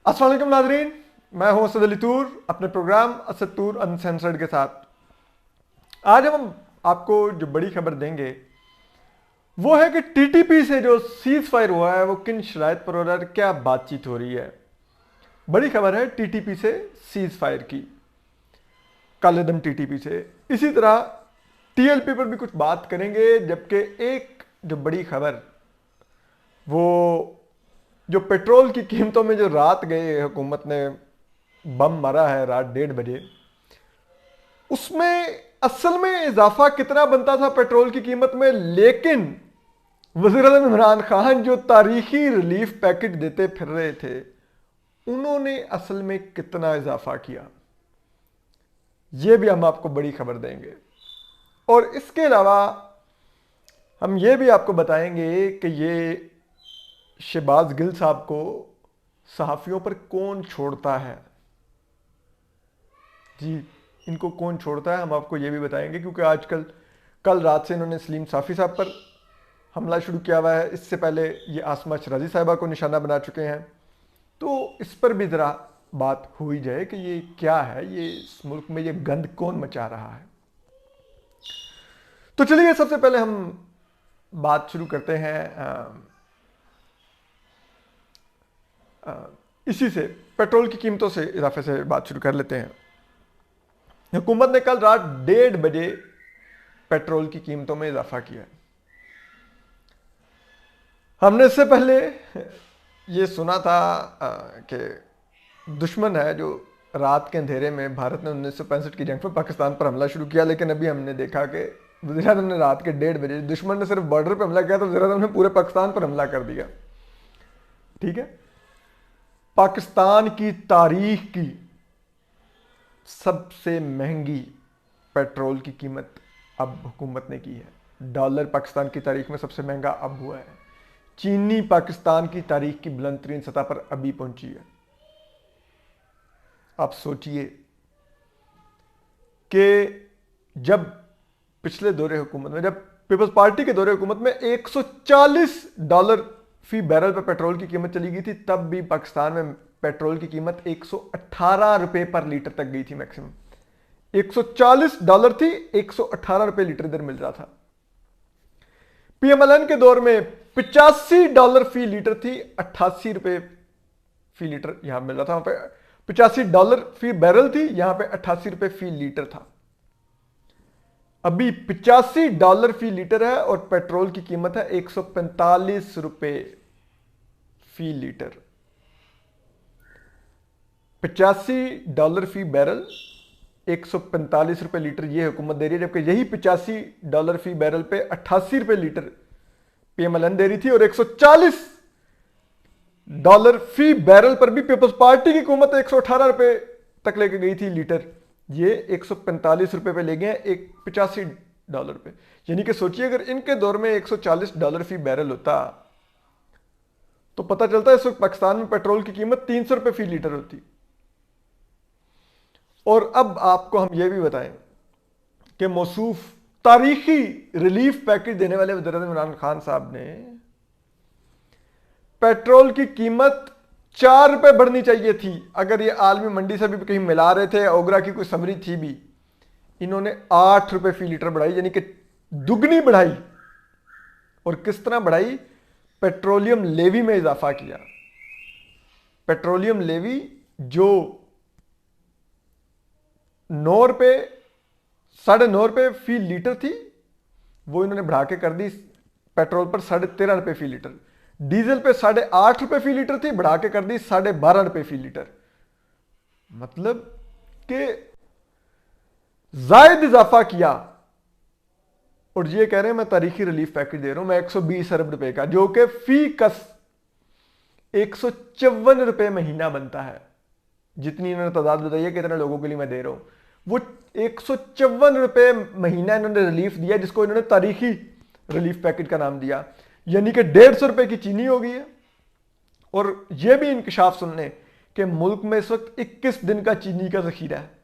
अस्सलाम वालेकुम नाज़रीन, मैं हूं असद अली तूर अपने प्रोग्राम असद तूर अनसेंसर्ड के साथ। आज हम आपको जो बड़ी खबर देंगे वो है कि टीटीपी से जो सीज फायर हुआ है वो किन शराइत पर हो रहा है, क्या बातचीत हो रही है। बड़ी खबर है टीटीपी से सीज फायर की, कालेदम टीटीपी से। इसी तरह टीएलपी पर भी कुछ बात करेंगे, जबकि एक जो बड़ी खबर वो जो पेट्रोल की कीमतों में जो रात गए हुकूमत ने बम मारा है रात 1:30 बजे, उसमें असल में इजाफा कितना बनता था पेट्रोल की कीमत में, लेकिन वज़ीर-ए-आज़म इमरान खान जो तारीखी रिलीफ पैकेज देते फिर रहे थे उन्होंने असल में कितना इजाफा किया, यह भी हम आपको बड़ी खबर देंगे। और इसके अलावा हम ये भी आपको बताएंगे कि ये शहबाज गिल साहब को सहाफ़ियों पर कौन छोड़ता है। जी, इनको कौन छोड़ता है हम आपको ये भी बताएंगे, क्योंकि आजकल कल रात से इन्होंने सलीम साफ़ी साहब पर हमला शुरू किया हुआ है। इससे पहले ये आसमा शराजी साहिबा को निशाना बना चुके हैं। तो इस पर भी ज़रा बात हो ही जाए कि ये क्या है, ये इस मुल्क में ये गंद कौन मचा रहा है। तो चलिए सबसे पहले हम बात शुरू करते हैं इसी से, पेट्रोल की कीमतों से इजाफे से बात शुरू कर लेते हैं। हुकूमत ने कल रात 1:30 बजे पेट्रोल की कीमतों में इजाफा किया। हमने इससे पहले ये सुना था कि दुश्मन है जो रात के अंधेरे में, भारत ने 1965 की जंग में पाकिस्तान पर हमला शुरू किया, लेकिन अभी हमने देखा कि वज़ीर-ए-आज़म ने रात के 1:30 बजे, दुश्मन ने सिर्फ बॉर्डर पर हमला किया तो वज़ीर-ए-आज़म ने पूरे पाकिस्तान पर हमला कर दिया। ठीक है, पाकिस्तान की तारीख की सबसे महंगी पेट्रोल की कीमत अब हुकूमत ने की है। डॉलर पाकिस्तान की तारीख में सबसे महंगा अब हुआ है। चीनी पाकिस्तान की तारीख की बुलंद तरीन सतह पर अभी पहुंची है। आप सोचिए कि जब पिछले दौरे हुकूमत में, जब पीपल्स पार्टी के दौरे हुकूमत में $140 फी बैरल पर पेट्रोल की कीमत चली गई थी, तब भी पाकिस्तान में पेट्रोल की कीमत $118 पर लीटर तक गई थी। मैक्सिमम $140 थी, $118 लीटर इधर मिल रहा था। पीएमएलएन के दौर में $85 फी लीटर थी, $88 फी लीटर यहां मिल रहा था। वहां पे $85 फी बैरल थी, यहां पे $88 फी लीटर था। अभी $85 फी लीटर है और पेट्रोल की कीमत है $145 फी लीटर। $85 फी बैरल, $145 लीटर ये हुकूमत दे रही है, जबकि यही $85 फी बैरल पे $88 लीटर पीएमएलएन दे रही थी, और $140 फी बैरल पर भी पीपल्स पार्टी की हुकूमत $118 तक लेके गई थी लीटर। ये $145 पे ले गए $85 पे। यानी कि सोचिए अगर इनके दौर में $140 फी बैरल होता तो पता चलता है इस वक्त पाकिस्तान में पेट्रोल की कीमत $300 फी लीटर होती। और अब आपको हम यह भी बताएं कि मौसूफ तारीखी रिलीफ पैकेज देने वाले वज़ीर-ए-आज़म इमरान खान साहब ने पेट्रोल की कीमत $4 बढ़नी चाहिए थी। अगर ये आलमी मंडी से भी कहीं मिला रहे थे, ओगरा की कोई समरी थी भी, इन्होंने $8 फी लीटर बढ़ाई, यानी कि दुगनी बढ़ाई। और किस तरह बढ़ाई? पेट्रोलियम लेवी में इजाफा किया। पेट्रोलियम लेवी जो ₹9, ₹9.5 फी लीटर थी, वो इन्होंने बढ़ा के कर दी पेट्रोल पर ₹13.5 फी लीटर। डीजल पे ₹8.5 फी लीटर थी, बढ़ा के कर दी ₹12.5 फी लीटर। मतलब कि जायद इजाफा किया। और ये कह रहे हैं मैं तारीखी रिलीफ पैकेज दे रहा हूं, मैं $120 अरब का, जो कि फी कस ₹154 महीना बनता है। जितनी इन्होंने तादाद बताई है कितने लोगों के लिए मैं दे रहा हूं, वो ₹154 महीना इन्होंने रिलीफ दिया, जिसको इन्होंने तारीखी रिलीफ पैकेज का नाम दिया। यानी कि ₹150 की चीनी हो गई है। और यह भी इंकशाफ सुनने कि मुल्क में इस वक्त 21 दिन का चीनी का जखीरा है।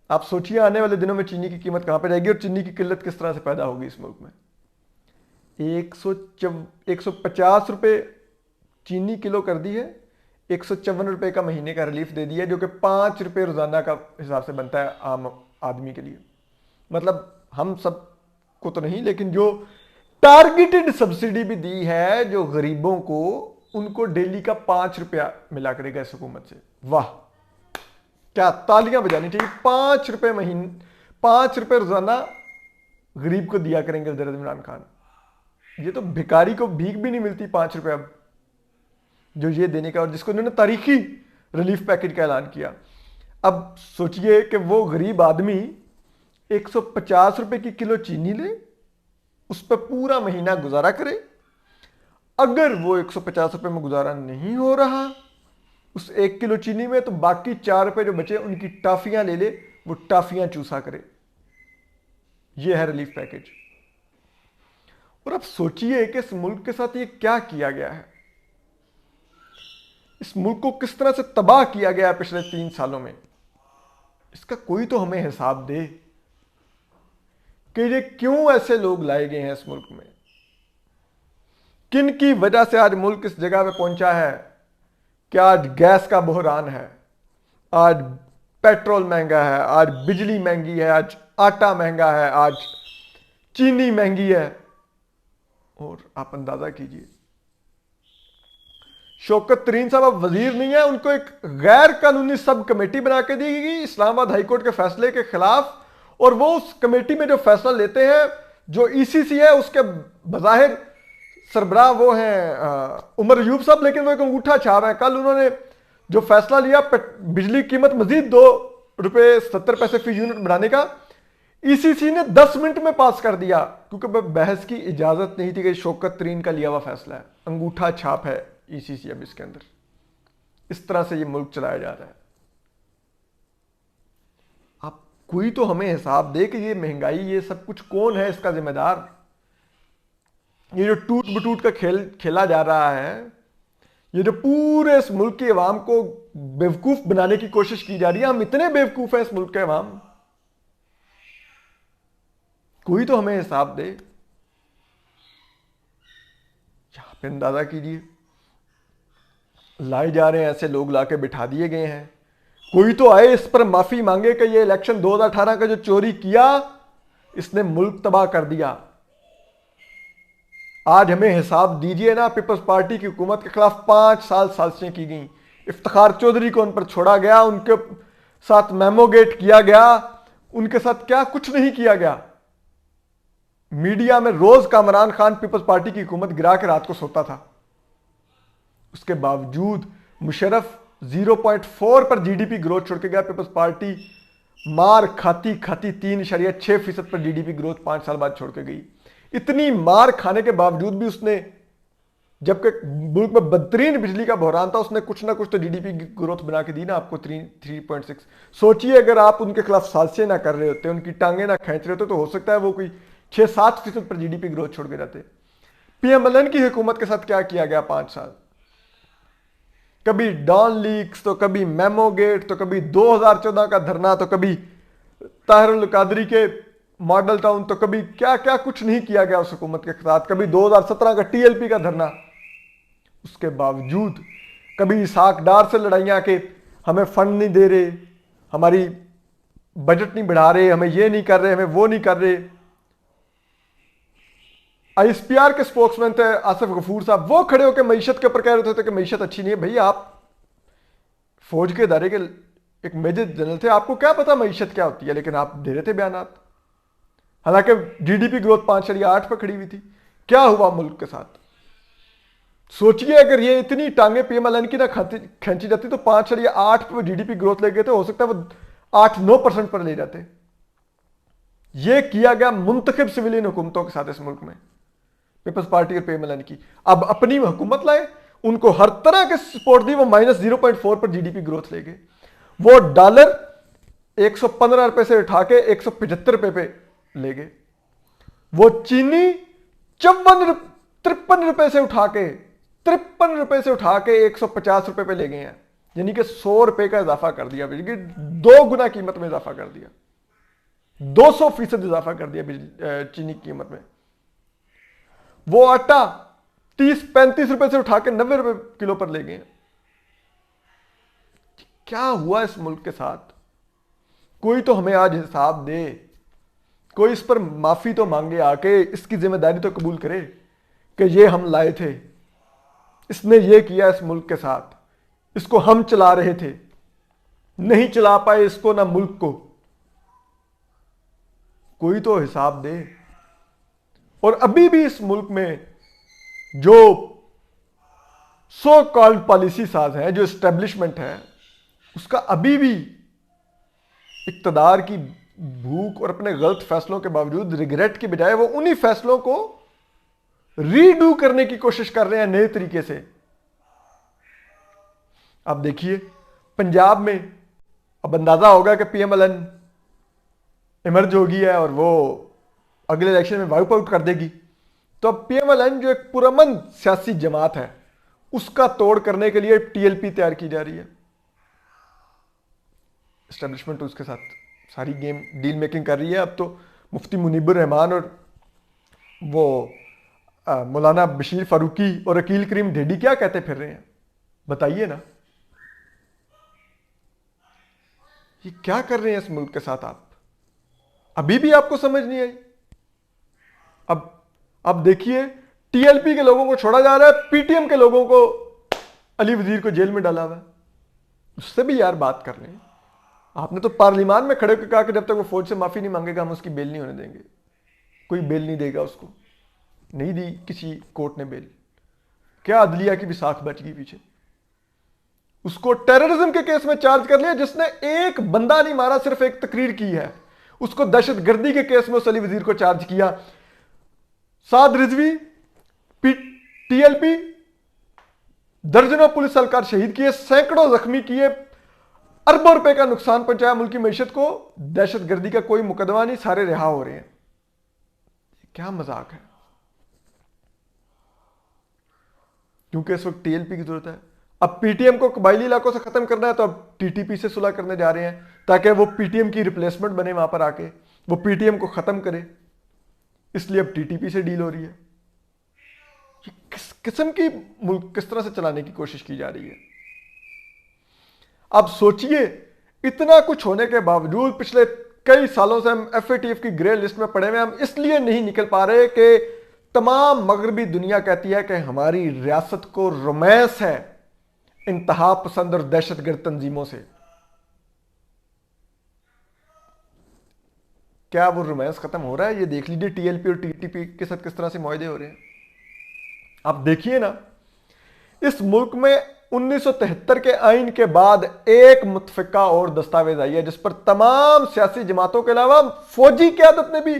आप सोचिए आने वाले दिनों में चीनी की कीमत कहां पर जाएगी और चीनी की किल्लत किस तरह से पैदा होगी इस मुल्क में। 150 रुपये चीनी किलो कर दी है, 154 रुपये का महीने का रिलीफ दे दिया, जो कि 5 रुपये रोजाना का हिसाब से बनता है आम आदमी के लिए। मतलब हम सब को तो नहीं, लेकिन जो टारगेटेड सब्सिडी भी दी है जो गरीबों को, उनको डेली का 5 रुपया मिला करेगा इस हुकूमत से। वाह, क्या तालियां बजानी चाहिए। 5 रुपये महीने, 5 रुपये रोजाना गरीब को दिया करेंगे वज़ीर इमरान खान। ये तो भिखारी को भीख भी नहीं मिलती 5 रुपये अब जो ये देने का, और जिसको उन्होंने तारीखी रिलीफ पैकेज का ऐलान किया। अब सोचिए कि वो गरीब आदमी 150 रुपए की किलो चीनी ले, उस पर पूरा महीना गुजारा करे। अगर वो 150 रुपए में गुजारा नहीं हो रहा उस 1 किलो चीनी में, तो बाकी 4 रुपए जो बचे उनकी टाफियां ले ले, वो टाफियां चूसा करे। ये है रिलीफ पैकेज। और अब सोचिए कि इस मुल्क के साथ ये क्या किया गया है, इस मुल्क को किस तरह से तबाह किया गया है पिछले 3 सालों में। इसका कोई तो हमें हिसाब दे कि ये क्यों ऐसे लोग लाए गए हैं इस मुल्क में, किन की वजह से आज मुल्क इस जगह पे पहुंचा है कि आज गैस का बहरान है, आज पेट्रोल महंगा है, आज बिजली महंगी है, आज आटा महंगा है, आज चीनी महंगी है। और आप अंदाजा कीजिए, शौकत तरीन साहब अब वजीर नहीं है, उनको एक गैर कानूनी सब कमेटी बना के दी गई इस्लामाबाद हाईकोर्ट के फैसले के खिलाफ, और वो उस कमेटी में जो फैसला लेते हैं, जो ईसीसी है उसके बजाहिर सरबराह वो हैं उमर अयूब साहब, लेकिन वो एक अंगूठा छाप है। कल उन्होंने जो फैसला लिया बिजली की कीमत मजीद 2 रुपये 70 पैसे फी यूनिट बढ़ाने का, ईसीसी ने 10 मिनट में पास कर दिया, क्योंकि बहस की इजाजत नहीं थी कि शौकत तरीन का लिया हुआ फैसला है। अंगूठा छाप है ईसीसी अब इसके अंदर। इस तरह से ये मुल्क चलाया जा रहा है। आप कोई तो हमें हिसाब दे कि ये महंगाई, ये सब कुछ कौन है इसका जिम्मेदार। ये जो टूट बटूट का खेल खेला जा रहा है, ये जो पूरे इस मुल्क की अवाम को बेवकूफ बनाने की कोशिश की जा रही है, हम इतने बेवकूफ हैं इस मुल्क के अवाम, कोई तो हमें हिसाब दे। यहां पे अंदाजा कीजिए, लाए जा रहे हैं ऐसे लोग, लाके बिठा दिए गए हैं। कोई तो आए इस पर माफी मांगे कि ये इलेक्शन 2018 का जो चोरी किया, इसने मुल्क तबाह कर दिया। आज हमें हिसाब दीजिए ना। पीपल्स पार्टी की हुकूमत के खिलाफ 5 साल साजिशें की गई, इफ्तिखार चौधरी को उन पर छोड़ा गया, उनके साथ मेमोगेट किया गया, उनके साथ क्या कुछ नहीं किया गया। मीडिया में रोज कामरान खान पीपल्स पार्टी की हुकूमत गिरा के रात को सोता था। उसके बावजूद मुशर्रफ 0.4 पर जीडीपी ग्रोथ छोड़ के गया। पीपल्स पार्टी मार खाती खाती 3.6% पर जीडीपी ग्रोथ 5 साल बाद छोड़ के गई। इतनी मार खाने के बावजूद भी उसने, जबकि मुल्क में बदतरीन बिजली का बहरान था, उसने कुछ ना कुछ तो जीडीपी ग्रोथ बना के दी ना आपको 3.6। सोचिए अगर आप उनके खिलाफ साजिशें ना कर रहे होते, उनकी टांगे ना खींच रहे होते, तो हो सकता है वो कोई 6-7% पर जीडीपी ग्रोथ छोड़ के जाते। पीएमएलएन की हुकूमत के साथ क्या किया गया 5 साल, कभी डॉन लीक्स, तो कभी मेमोगेट, तो कभी 2014 का धरना, तो कभी ताहिरुल कादरी के मॉडल टाउन, तो कभी क्या क्या कुछ नहीं किया गया उस हुकूमत के साथ। कभी 2017 का टीएलपी का धरना। उसके बावजूद कभी इसहाक डार से लड़ाइयां कि हमें फंड नहीं दे रहे, हमारी बजट नहीं बढ़ा रहे, हमें ये नहीं कर रहे, हमें वो नहीं कर रहे। आईएसपीआर के स्पोक्समैन थे आसिफ गफूर साहब, वो खड़े होकर मईशत के ऊपर कह रहे थे कि मईशत अच्छी नहीं है। भैया आप फौज के इदारे के एक मेजर जनरल थे, आपको क्या पता मईशत क्या होती है, लेकिन आप दे रहे थे बयानात। हालांकि जीडीपी ग्रोथ 5.8 पर खड़ी हुई थी। क्या हुआ मुल्क के साथ? सोचिए अगर ये इतनी टांगे पीएमएलएन की ना खींची जाती तो 5.8 पर जीडीपी ग्रोथ ले गए थे, हो सकता है वो 8-9% पर ले जाते। ये किया गया मुंतखब सिविलियन हुकूमतों के साथ इस मुल्क में, पीपल्स पार्टी और पीएमएलएन की। अब अपनी हुकूमत लाए, उनको हर तरह के सपोर्ट दी, वो -0.4 पर जीडीपी ग्रोथ ले गए। वो डॉलर 115 रुपए से उठा के 175 रुपए पे ले गए। वो चीनी 53 रुपए से उठा के 53 रुपए से उठा के 150 रुपए पे ले गए हैं, यानी कि 100 रुपए का इजाफा कर दिया। 2 गुना कीमत में इजाफा कर दिया, 200% इजाफा कर दिया चीनी की कीमत में। वो आटा 30-35 रुपए से उठा के 90 रुपए किलो पर ले गए। क्या हुआ इस मुल्क के साथ? कोई तो हमें आज हिसाब दे, कोई इस पर माफी तो मांगे आके, इसकी जिम्मेदारी तो कबूल करे कि ये हम लाए थे, इसने ये किया इस मुल्क के साथ, इसको हम चला रहे थे, नहीं चला पाए इसको ना मुल्क को। कोई तो हिसाब दे। और अभी भी इस मुल्क में जो सो कॉल्ड पॉलिसी साज है, जो एस्टेब्लिशमेंट है, उसका अभी भी इक्तदार की भूख और अपने गलत फैसलों के बावजूद रिग्रेट की बजाय वो उन्हीं फैसलों को रीडू करने की कोशिश कर रहे हैं नए तरीके से। आप देखिए पंजाब में अब अंदाजा होगा कि पीएमएलएन इमर्ज होगी है और वो अगले इलेक्शन में वाइप आउट कर देगी। तो अब पीएमएलएन जो एक पुरअमन सियासी जमात है, उसका तोड़ करने के लिए टीएलपी तैयार की जा रही है। एस्टेब्लिशमेंट उसके साथ सारी गेम डील मेकिंग कर रही है। अब तो मुफ्ती मुनीबुर रहमान और वो मौलाना बशीर फारूकी और अकील करीम ढेडी क्या कहते फिर रहे हैं, बताइए ना। ये क्या कर रहे हैं इस मुल्क के साथ आप? अभी भी आपको समझ नहीं आई? अब देखिए टीएलपी के लोगों को छोड़ा जा रहा है, पीटीएम के लोगों को अली वजीर को जेल में डाला हुआ है। उससे भी यार बात कर लें। आपने तो पार्लियामान में खड़े होकर कहा कि जब तक वो फौज से माफी नहीं मांगेगा हम उसकी बेल नहीं होने देंगे। कोई बेल नहीं देगा उसको, नहीं दी किसी कोर्ट ने बेल। क्या अदलिया की भी साख बच गई पीछे। उसको टेररिज्म के केस में चार्ज कर लिया, जिसने एक बंदा नहीं मारा, सिर्फ एक तकरीर की है। उसको दहशतगर्दी के केस में उस अली वजीर को चार्ज किया। साद रिजवी, टीएलपी, दर्जनों पुलिस एहलकार शहीद किए, सैकड़ों जख्मी किए, अरबों रुपए का नुकसान पहुंचाया मुल्क की मैशत को। दहशतगर्दी का कोई मुकदमा नहीं, सारे रिहा हो रहे हैं। क्या मजाक है? क्योंकि इस वक्त टीएलपी की जरूरत है। अब पीटीएम को कबायली इलाकों से खत्म करना है, तो अब टीटीपी से सुलह करने जा रहे हैं ताकि वो पीटीएम की रिप्लेसमेंट बने वहां पर आके, वो पीटीएम को खत्म करे। इसलिए अब टीटीपी से डील हो रही है। ये किस किस्म की मुल्क किस तरह से चलाने की कोशिश की जा रही है? अब सोचिए, इतना कुछ होने के बावजूद पिछले कई सालों से हम एफएटीएफ की ग्रे लिस्ट में पड़े हुए। हम इसलिए नहीं निकल पा रहे कि तमाम मगरबी दुनिया कहती है कि हमारी रियासत को रोमांस है इंतहा पसंद और दहशतगर्द तंजीमों से। क्या वो रोमांस खत्म हो रहा है? ये देख लीजिए टीएलपी और टीटीपी के साथ किस तरह से मुआहदे हो रहे हैं। आप देखिए ना, इस मुल्क में 1973 के आइन के बाद एक मुतफिका और दस्तावेज आई है जिस पर तमाम सियासी जमातों के अलावा फौजी क़यादत ने भी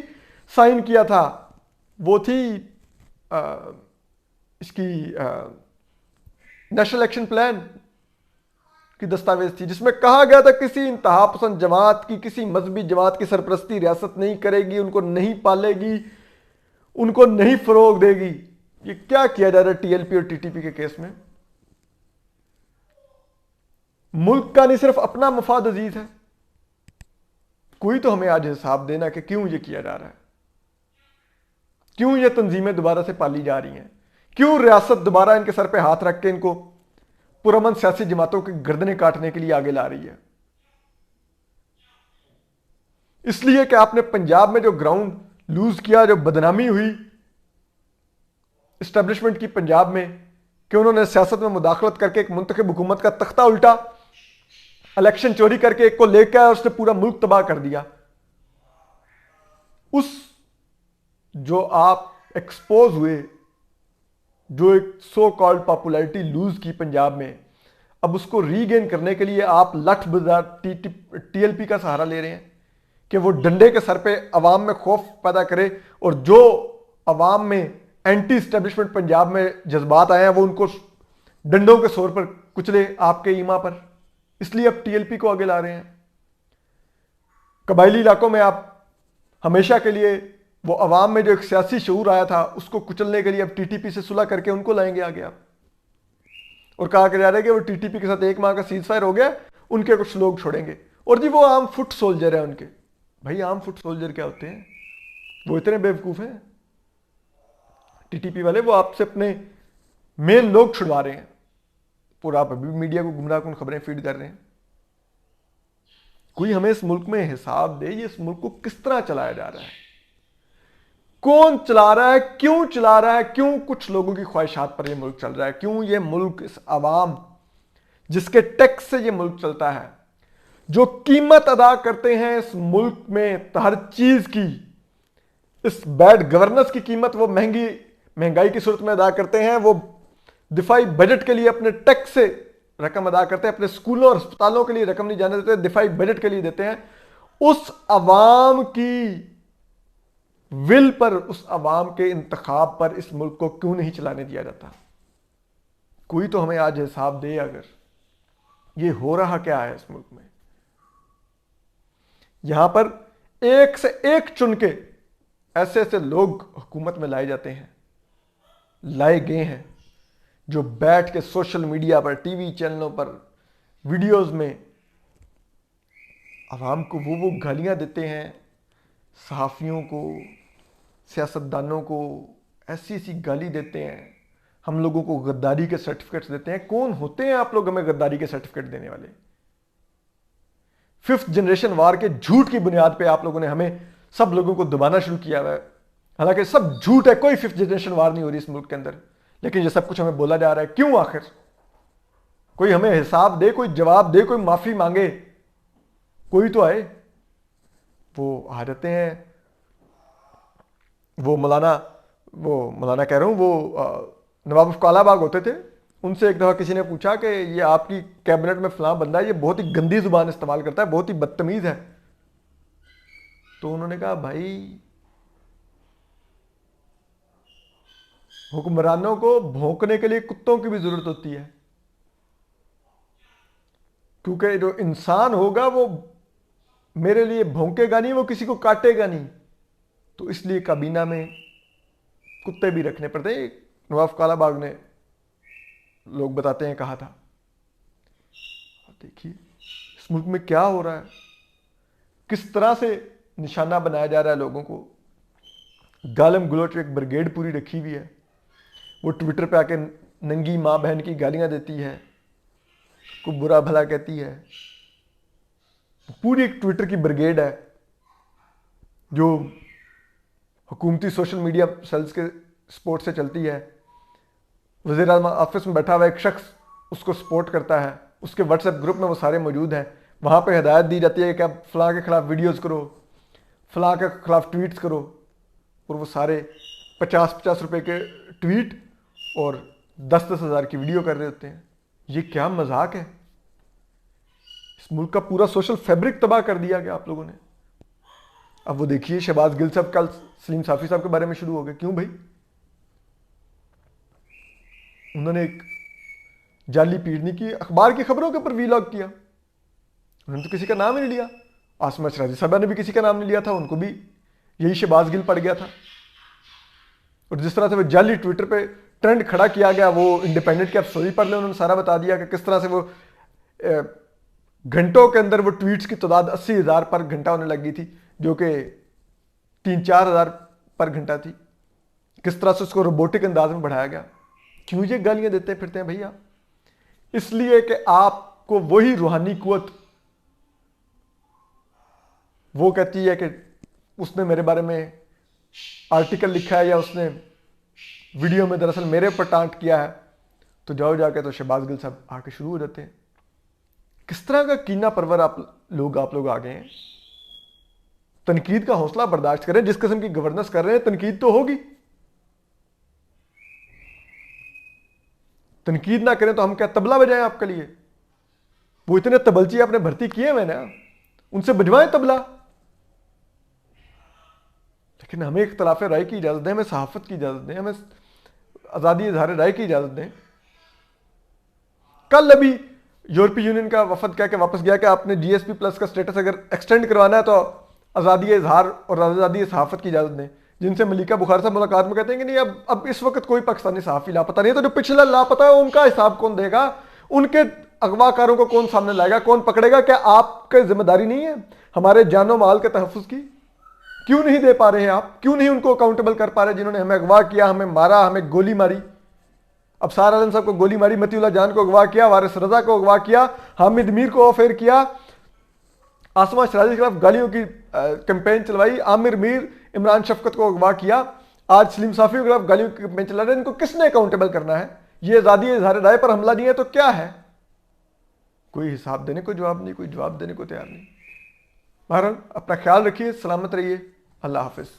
साइन किया था। वो थी इसकी नेशनल एक्शन प्लान की दस्तावेज थी, जिसमें कहा गया था किसी इंतहा पसंद जमात की, किसी मजहबी जमात की सरपरस्ती रियासत नहीं करेगी, उनको नहीं पालेगी, उनको नहीं फरोग देगी। ये क्या किया जा रहा है टीएलपी और टीटीपी के केस में? मुल्क का नहीं सिर्फ अपना मफाद अजीज है। कोई तो हमें आज हिसाब देना कि क्यों ये किया जा रहा है, क्यों ये तंजीमें दोबारा से पाली जा रही हैं, क्यों रियासत दोबारा इनके सर पे हाथ रख के इनको पुरअमन सियासी जमातों की गर्दनें काटने के लिए आगे ला रही है। इसलिए कि आपने पंजाब में जो ग्राउंड लूज किया, जो बदनामी हुई एस्टेब्लिशमेंट की पंजाब में, कि उन्होंने सियासत में मुदाखलत करके एक मुंतखब हुकूमत का तख्ता उल्टा, इलेक्शन चोरी करके एक को लेकर आया, उसने पूरा मुल्क तबाह कर दिया। उस जो आप एक्सपोज हुए, जो एक सो कॉल्ड पॉपुलैरिटी लूज की पंजाब में, अब उसको रीगेन करने के लिए आप लठ बाजार टीएलपी का सहारा ले रहे हैं कि वो डंडे के सर पे अवाम में खौफ पैदा करे, और जो अवाम में एंटी स्टैब्लिशमेंट पंजाब में जज्बात आए हैं वो उनको डंडों के सौर पर कुचले आपके ईमा पर। इसलिए अब टीएलपी को आगे ला रहे हैं। कबायली इलाकों में आप हमेशा के लिए वो अवाम में जो एक सियासी शऊर आया था उसको कुचलने के लिए अब टीटीपी से सुलह करके उनको लाएंगे आगे आप। और कहा जा रहा है कि वो टीटीपी के साथ एक माह का सीज फायर हो गया, उनके कुछ लोग छोड़ेंगे, और जी वो आम फुट सोल्जर है उनके। भाई आम फुट सोल्जर क्या होते हैं? वो इतने बेवकूफ हैं टीटीपी वाले, वो आपसे अपने मेन लोग छुड़वा रहे हैं। पूरा आप अभी मीडिया को गुमराह कुन खबरें फीड कर रहे हैं। कोई हमें इस मुल्क में हिसाब दे, ये इस मुल्क को किस तरह चलाया जा रहा है, कौन चला रहा है, क्यों चला रहा है, क्यों कुछ लोगों की ख्वाहिशात पर ये मुल्क चल रहा है, क्यों ये मुल्क, इस आवाम जिसके टैक्स से ये मुल्क चलता है, जो कीमत अदा करते हैं इस मुल्क में हर चीज की, इस बैड गवर्नेंस की कीमत वो महंगाई की सूरत में अदा करते हैं, वो दिफाई बजट के लिए अपने टैक्स से रकम अदा करते हैं, अपने स्कूलों और अस्पतालों के लिए रकम नहीं जाने देते, दिफाई बजट के लिए देते हैं। उस अवाम की विल पर, उस अवाम के इंतखाब पर इस मुल्क को क्यों नहीं चलाने दिया जाता? कोई तो हमें आज हिसाब दे, अगर ये हो रहा क्या है इस मुल्क में। यहां पर एक से एक चुन के ऐसे ऐसे लोग हुकूमत में लाए जाते हैं, लाए गए हैं, जो बैठ के सोशल मीडिया पर, टीवी चैनलों पर, वीडियोस में आवाम को वो गालियां देते हैं, सहाफ़ियों को, सियासतदानों को ऐसी ऐसी गाली देते हैं, हम लोगों को गद्दारी के सर्टिफिकेट्स देते हैं। कौन होते हैं आप लोग हमें गद्दारी के सर्टिफिकेट देने वाले? 5th जनरेशन वार के झूठ की बुनियाद पे आप लोगों ने हमें सब लोगों को दबाना शुरू किया हुआ है। हालांकि सब झूठ है, कोई 5th जनरेशन वार नहीं हो रही इस मुल्क के अंदर, लेकिन ये सब कुछ हमें बोला जा रहा है। क्यों? आखिर कोई हमें हिसाब दे, कोई जवाब दे, कोई माफी मांगे, कोई तो आए। वो आ जाते हैं, वो मौलाना कह रहा हूं, वो नवाब ऑफ कालाबाग होते थे, उनसे एक दफा किसी ने पूछा कि ये आपकी कैबिनेट में फलां बंदा है, ये बहुत ही गंदी जुबान इस्तेमाल करता है, बहुत ही बदतमीज है। तो उन्होंने कहा, भाई हुक्मरानों को भौंकने के लिए कुत्तों की भी जरूरत होती है, क्योंकि जो इंसान होगा वो मेरे लिए भौंकेगा नहीं, वो किसी को काटेगा नहीं, तो इसलिए काबीना में कुत्ते भी रखने पड़ते हैं। नवाब कालाबाग ने, लोग बताते हैं, कहा था। देखिए इस मुल्क में क्या हो रहा है, किस तरह से निशाना बनाया जा रहा है लोगों को। गालम गलोच एक ब्रिगेड पूरी रखी हुई है, वो ट्विटर पे आके नंगी माँ बहन की गालियां देती है, को बुरा भला कहती है। पूरी एक ट्विटर की ब्रिगेड है जो हुकूमती सोशल मीडिया सेल्स के सपोर्ट से चलती है। वज़ीर आज़म ऑफिस में बैठा हुआ एक शख्स उसको सपोर्ट करता है, उसके व्हाट्सएप ग्रुप में वो सारे मौजूद हैं। वहाँ पे हिदायत दी जाती है कि आप फ़लाँ के ख़िलाफ़ वीडियोज़ करो, फ़लाँ के ख़िलाफ़ ट्वीट्स करो, और वो सारे 50-50 रुपए के ट्वीट और 10-10 हज़ार की वीडियो कर रहे होते हैं। ये क्या मजाक है? इस मुल्क का पूरा सोशल फैब्रिक तबाह कर दिया गया आप लोगों ने। अब वो देखिए शहबाज गिल साहब कल सलीम साफ़ी साहब के बारे में शुरू हो गए। क्यों भाई? उन्होंने एक जाली पीड़नी की अखबार की खबरों के ऊपर वीलॉग किया, उन्होंने तो किसी का नाम ही नहीं लिया। आसमा शराजी साहबा ने भी किसी का नाम नहीं लिया था, उनको भी यही शहबाज गिल पड़ गया था। और जिस तरह से वो जाली ट्विटर पे ट्रेंड खड़ा किया गया, वो इंडिपेंडेंट की आप स्टोरी पढ़ लें, उन्होंने सारा बता दिया कि किस तरह से वो घंटों के अंदर वो ट्वीट्स की तादाद 80,000 पर घंटा होने लग गई थी, जो कि 3-4 हज़ार पर घंटा थी। किस तरह से उसको रोबोटिक अंदाज में बढ़ाया गया। क्यों ये गालियां देते फिरते हैं भैया? इसलिए कि आपको वही रूहानी कुव्वत वो कहती है कि उसने मेरे बारे में आर्टिकल लिखा है या उसने वीडियो में दरअसल मेरे पर टांट किया है, तो जाओ जाके तो शहबाज गिल साहब आके शुरू हो जाते हैं। किस तरह का कीना परवर आप लोग आ गए हैं। तनकीद का हौसला बर्दाश्त करें, जिस किस्म की गवर्नेंस कर रहे हैं तनकीद तो होगी। तनकीद ना करें तो हम क्या तबला बजाएं आपके लिए? वो इतने तबलची आपने भर्ती किए हुए ना, उनसे बजवाएं तबला। लेकिन हमें इख्तलाफ राय की इजाजत दें, हमें सहाफत की इजाजत दें, हमें आज़ादी इजहार राय की इजाजत दें। कल अभी यूरोपीय यूनियन का वफद कह के वापस गया कि आपने GSP प्लस का स्टेटस अगर एक्सटेंड करवाना है तो आज़ादी इजहार और आज़ादी सहाफत की इजाजत दें। जिनसे मलिका बुखार साहब मुलाकात में कहते हैं कि नहीं अब इस वक्त कोई पाकिस्तानी सहाफ़ी लापता नहीं है, तो जो पिछला लापता है उनका हिसाब कौन देगा? उनके अगवाकारों को कौन सामने लाएगा, कौन पकड़ेगा? क्या आपकी जिम्मेदारी नहीं है हमारे जानो माल के तहफ़्फ़ुज़ की? क्यों नहीं दे पा रहे हैं आप? क्यों नहीं उनको अकाउंटेबल कर पा रहे जिन्होंने हमें अगवा किया, हमें मारा, हमें गोली मारी? अब सार आलम साहब को गोली मारी, मतीउल्लाह जान को अगवा किया, वारिस रजा को अगवा किया, हामिद मीर को अफेयर किया, आसमा शराजी के खिलाफ गालियों की कैंपेन चलवाई, आमिर मीर इमरान शफकत को अगवा किया, आज सलीम साफी के खिलाफ गालियों की कैंपेन चला रहे हैं। इनको किसने अकाउंटेबल करना है? ये आज़ादी इजहार राय पर हमला नहीं है तो क्या है? कोई हिसाब देने को जवाब नहीं, कोई जवाब देने को तैयार नहीं। बहरहाल अपना ख्याल रखिए, सलामत रहिए, अल्लाह हाफिज।